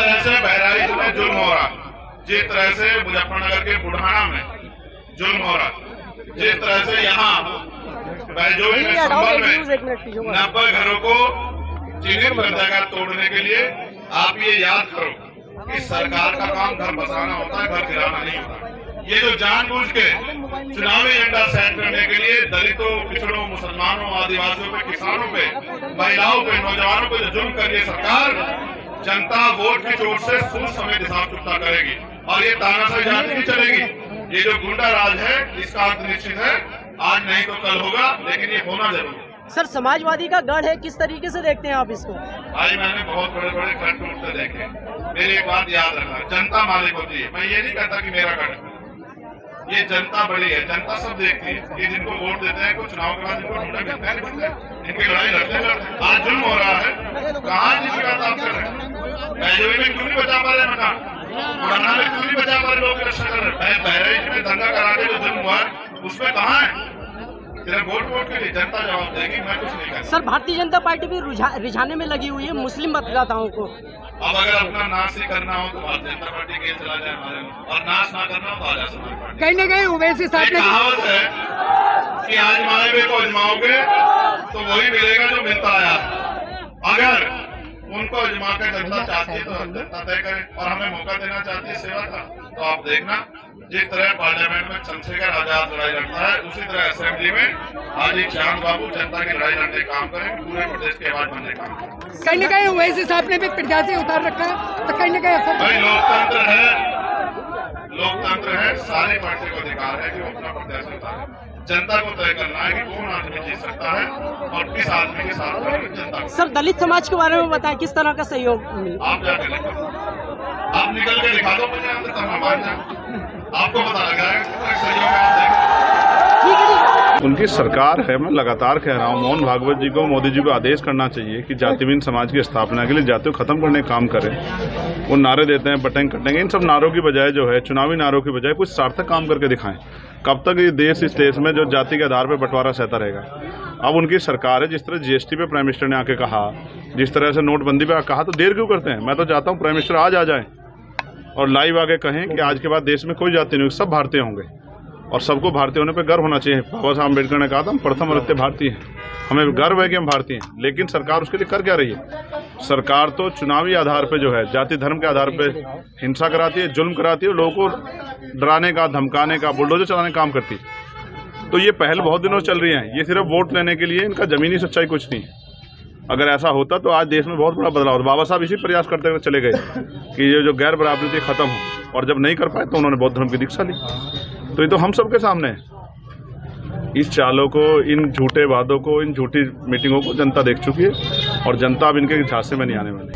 तरह से बहराइच में जुल्म हो रहा, जिस तरह से मुजफ्फरनगर के बुढ़ाना में जुल्म हो रहा, जिस तरह से यहाँ बैजोई में संभल में 90 घरों को चिन्हित कर देगा तोड़ने के लिए, आप ये याद करो कि सरकार का काम घर बसाना होता है, घर गिराना नहीं होता। ये जो जानबूझ के चुनावी एजेंडा सेट करने के लिए दलितों, पिछड़ों, मुसलमानों, आदिवासियों पे, किसानों पे, महिलाओं पे, नौजवानों पे जो जुल्म कर रही है सरकार, जनता वोट की चोट से सूद समेत हिसाब चुकता करेगी और ये तानाशाही जारी नहीं चलेगी। ये जो गुंडा राज है इसका अंत निश्चित है, आज नहीं तो कल होगा, लेकिन ये होना जरूर है। सर, समाजवादी का गढ़ है, किस तरीके से देखते हैं आप इसको? भाई मैंने बहुत बड़े बड़े गढ़ टूटते देखे। मेरी एक बात याद रखना, जनता मालिक होती है। मैं ये नहीं कहता कि मेरा गढ़ है, ये जनता बड़ी है, जनता सब देखती है। ये जिनको वोट देते हैं कुछ चुनाव के बाद इनको ढूंढा मिलता है, इनकी लड़ाई लड़ते आज जुल्म हो रहा है। कहाँ जिसकी बात आप कर रहे हैं? बैजोई में क्यों नहीं बचा पा रहे मकान, पुराना में क्यों नहीं बचा पा रहे, लोग रक्षा कर रहे हैं। बहराइच में दंगा करा के जो जुल्म हुआ है उसमें कहाँ है? सिर्फ वोट के लिए जनता जवाब देगी, मैं कुछ नहीं कहता। सर, भारतीय जनता पार्टी भी रिझाने में लगी हुई है मुस्लिम मतदाताओं को। अब अगर अपना नाश ही करना हो तो भारतीय जनता पार्टी के चला जाए हमारे में, और नाश ना करना हो तो आजा समाज पार्टी। कहीं न कहीं ओवैसी साहब ने कहावत है कि आजमाए हुए को आजमाओगे तो वही मिलेगा जो मिलता आया। अगर उनको आजमा कर जनता चाहती है तो जनता तय करे, और हमें मौका देना चाहती है सेवा का, तो आप देखना जिस तरह पार्लियामेंट में चंद्रशेखर आजाद लड़ाई लड़ता है, उसी तरह असेंबली में आज एक चांद बाबू जनता की लड़ाई लड़ने का काम करें, पूरे प्रदेश के आवाज बनने का काम करें। कहीं न कहीं ओवैसी साहब ने भी प्रत्याशी उतार रखा है, तो कहीं न कहीं असर। भाई लोकतंत्र है, सारी पार्टी को अधिकार है कि वो अपना प्रत्याशी उतारे। जनता को तय करना है कि कौन आदमी जीत सकता है और किस आदमी के साथ जनता को। सर, दलित समाज के बारे में बताएं, किस तरह का सहयोग? आप जाकर लिखो, आप निकल के दिखा दो मुझे, हम तो मान जाए, आपको पता लगा है कितना सहयोग है, आप देखें। उनकी सरकार है, मैं लगातार कह रहा हूँ, मोहन भागवत जी को, मोदी जी को आदेश करना चाहिए कि जातिहीन समाज की स्थापना के लिए जातियों को खत्म करने का काम करें। वो नारे देते हैं बटेंग कटेंगे, इन सब नारों की बजाय जो है, चुनावी नारों की बजाय कुछ सार्थक काम करके दिखाएं। कब तक ये देश इस देश में जो जाति के आधार पर बंटवारा सहता रहेगा? अब उनकी सरकार है, जिस तरह जीएसटी पे प्राइम मिनिस्टर ने आके कहा, जिस तरह से नोटबंदी पे कहा, तो देर क्यों करते हैं? मैं तो चाहता हूँ प्राइम मिनिस्टर आज आ जाए और लाइव आके कहें कि आज के बाद देश में कोई जाति नहीं, सब भारतीय होंगे और सबको भारतीय होने पे गर्व होना चाहिए। बाबा साहब अम्बेडकर ने कहा था हम प्रथम आद्य भारतीय हैं, हमें गर्व है कि हम भारतीय हैं। लेकिन सरकार उसके लिए कर क्या रही है? सरकार तो चुनावी आधार पे जो है, जाति धर्म के आधार पे हिंसा कराती है, जुल्म कराती है, लोगों को डराने का, धमकाने का, बुलडोजर चलाने का काम करती है। तो ये पहल बहुत दिनों से चल रही है, ये सिर्फ वोट लेने के लिए, इनका जमीनी सच्चाई कुछ नहीं है। अगर ऐसा होता तो आज देश में बहुत बड़ा बदलाव होता। बाबा साहब इसी प्रयास करते हुए चले गए कि ये जो गैर बराबरी थी खत्म हो, और जब नहीं कर पाए तो उन्होंने बौद्ध धर्म की दीक्षा ली। तो ये तो हम सबके सामने है। इस चालों को, इन झूठे वादों को, इन झूठी मीटिंगों को जनता देख चुकी है और जनता अब इनके झांसे में नहीं आने वाली।